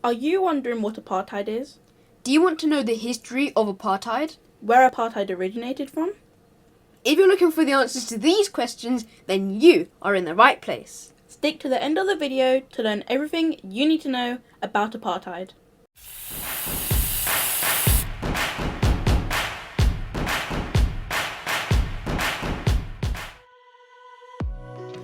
Are you wondering what apartheid is? Do you want to know the history of apartheid? Where apartheid originated from? If you're looking for the answers to these questions, then you are in the right place. Stick to the end of the video to learn everything you need to know about apartheid.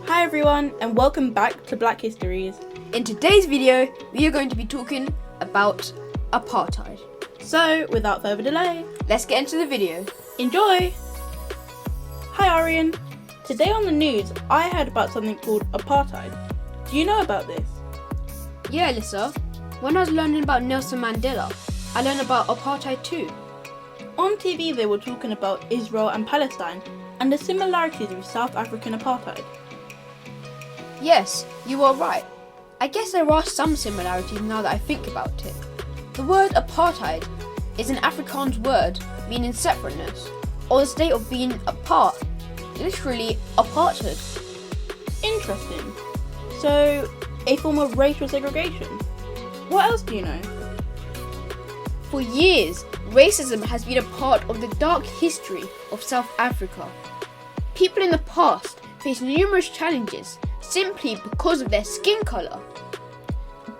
Hi everyone, and welcome back to Black Histories. In today's video, we are going to be talking about apartheid. So, without further delay, let's get into the video. Enjoy! Hi Aaryan. Today on the news, I heard about something called apartheid. Do you know about this? Yeah, Alysa. When I was learning about Nelson Mandela, I learned about apartheid too. On TV, they were talking about Israel and Palestine and the similarities with South African apartheid. Yes, you are right. I guess there are some similarities now that I think about it. The word apartheid is an Afrikaans word meaning separateness, or the state of being apart, literally apartheid. Interesting. So, a form of racial segregation. What else do you know? For years, racism has been a part of the dark history of South Africa. People in the past faced numerous challenges simply because of their skin colour.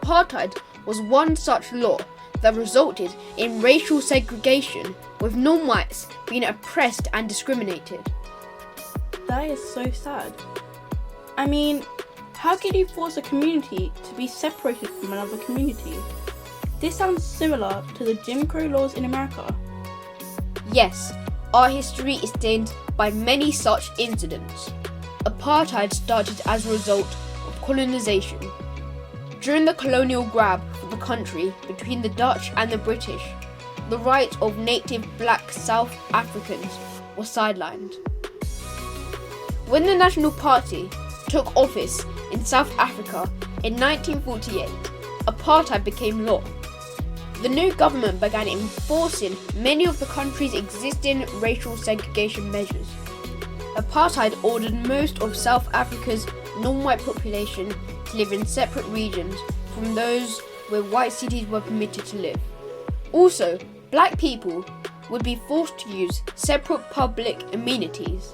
Apartheid was one such law that resulted in racial segregation, with non-whites being oppressed and discriminated. That is so sad. I mean, how can you force a community to be separated from another community? This sounds similar to the Jim Crow laws in America. Yes, our history is stained by many such incidents. Apartheid started as a result of colonization. During the colonial grab for the country between the Dutch and the British, the rights of native black South Africans were sidelined. When the National Party took office in South Africa in 1948, apartheid became law. The new government began enforcing many of the country's existing racial segregation measures. Apartheid ordered most of South Africa's non-white population to live in separate regions from those where white cities were permitted to live. Also, black people would be forced to use separate public amenities.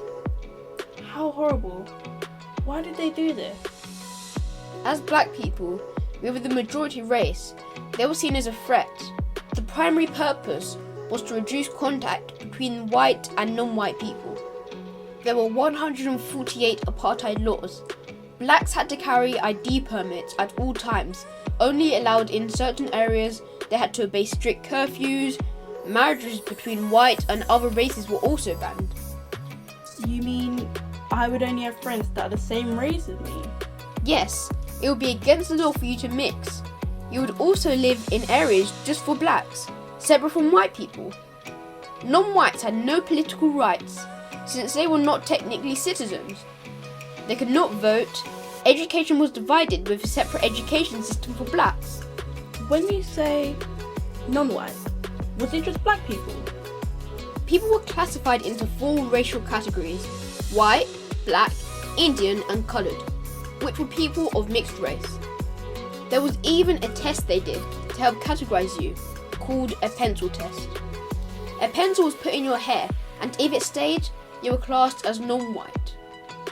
How horrible. Why did they do this? As black people, we were the majority race. They were seen as a threat. The primary purpose was to reduce contact between white and non-white people. There were 148 apartheid laws. Blacks had to carry ID permits at all times, only allowed in certain areas. They had to obey strict curfews. Marriages between white and other races were also banned. You mean I would only have friends that are the same race as me? Yes, it would be against the law for you to mix. You would also live in areas just for blacks, separate from white people. Non-whites had no political rights, since they were not technically citizens. They could not vote. Education was divided with a separate education system for blacks. When you say non-white, was it just black people? People were classified into 4 racial categories: white, black, Indian and coloured, which were people of mixed race. There was even a test they did to help categorise you, called a pencil test. A pencil was put in your hair, and if it stayed, you were classed as non-white.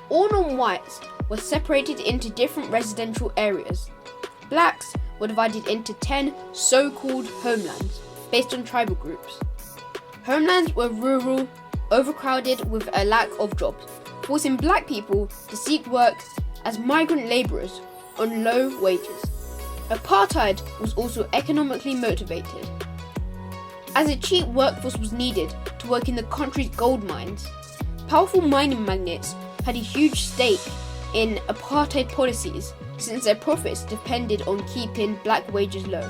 All non-whites were separated into different residential areas. Blacks were divided into 10 so-called homelands, based on tribal groups. Homelands were rural, overcrowded with a lack of jobs, forcing black people to seek work as migrant labourers on low wages. Apartheid was also economically motivated, as a cheap workforce was needed to work in the country's gold mines. Powerful mining magnates had a huge stake in apartheid policies, since their profits depended on keeping black wages low.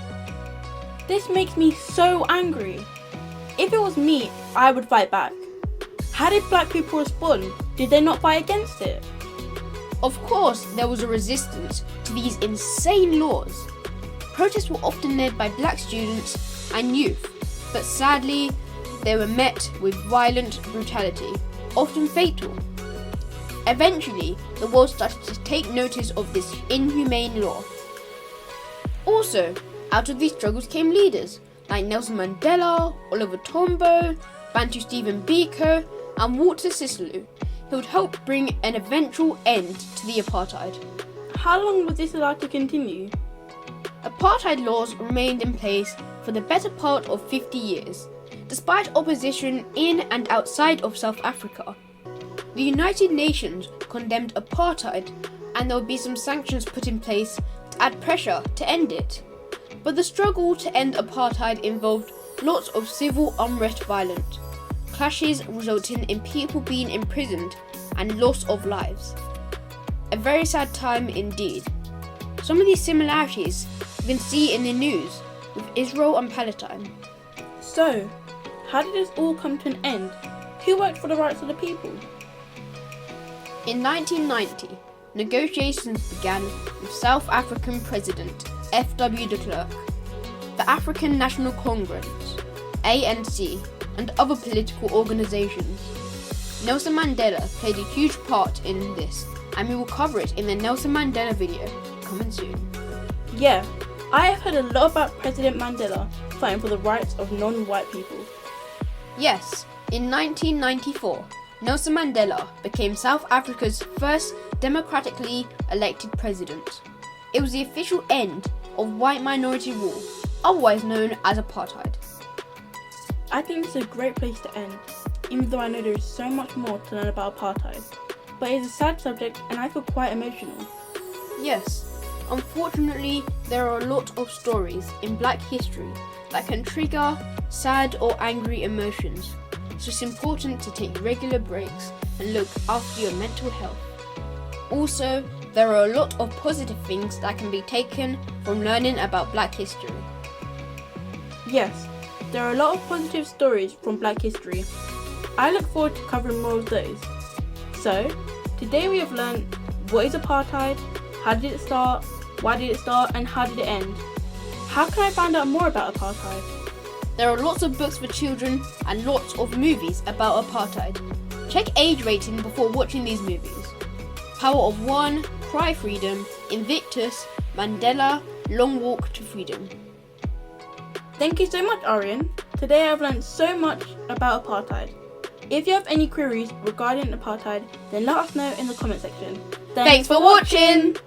This makes me so angry. If it was me, I would fight back. How did black people respond? Did they not fight against it? Of course, there was a resistance to these insane laws. Protests were often led by black students and youth, but sadly, they were met with violent brutality, often fatal. Eventually, the world started to take notice of this inhumane law. Also, Out of these struggles came leaders like Nelson Mandela, Oliver Tambo, Bantu Stephen Biko, and Walter Sisulu, who would help bring an eventual end to the apartheid. How long was this allowed to continue? Apartheid laws remained in place for the better part of 50 years, despite opposition in and outside of South Africa. The United Nations condemned apartheid, and there would be some sanctions put in place to add pressure to end it. But the struggle to end apartheid involved lots of civil unrest violence, clashes resulting in people being imprisoned and loss of lives. A very sad time indeed. Some of these similarities you can see in the news with Israel and Palestine. So, how did this all come to an end? Who worked for the rights of the people? In 1990, negotiations began with South African President F.W. de Klerk, the African National Congress, ANC, and other political organisations. Nelson Mandela played a huge part in this, and we will cover it in the Nelson Mandela video coming soon. Yeah, I have heard a lot about President Mandela fighting for the rights of non-white people. Yes, in 1994, Nelson Mandela became South Africa's first democratically elected president. It was the official end of white minority rule, otherwise known as apartheid. I think this is a great place to end, even though I know there is so much more to learn about apartheid. But it is a sad subject and I feel quite emotional. Yes, unfortunately there are a lot of stories in Black history that can trigger sad or angry emotions, so it's important to take regular breaks and look after your mental health. Also, there are a lot of positive things that can be taken from learning about Black history. Yes, there are a lot of positive stories from Black history. I look forward to covering more of those. So, today we have learned what is apartheid, how did it start, why did it start, and how did it end. How can I find out more about apartheid? There are lots of books for children and lots of movies about apartheid. Check age rating before watching these movies. Power of One, Cry Freedom, Invictus, Mandela, Long Walk to Freedom. Thank you so much, Aaryan. Today I've learned so much about apartheid. If you have any queries regarding apartheid, then let us know in the comment section. Thanks for watching!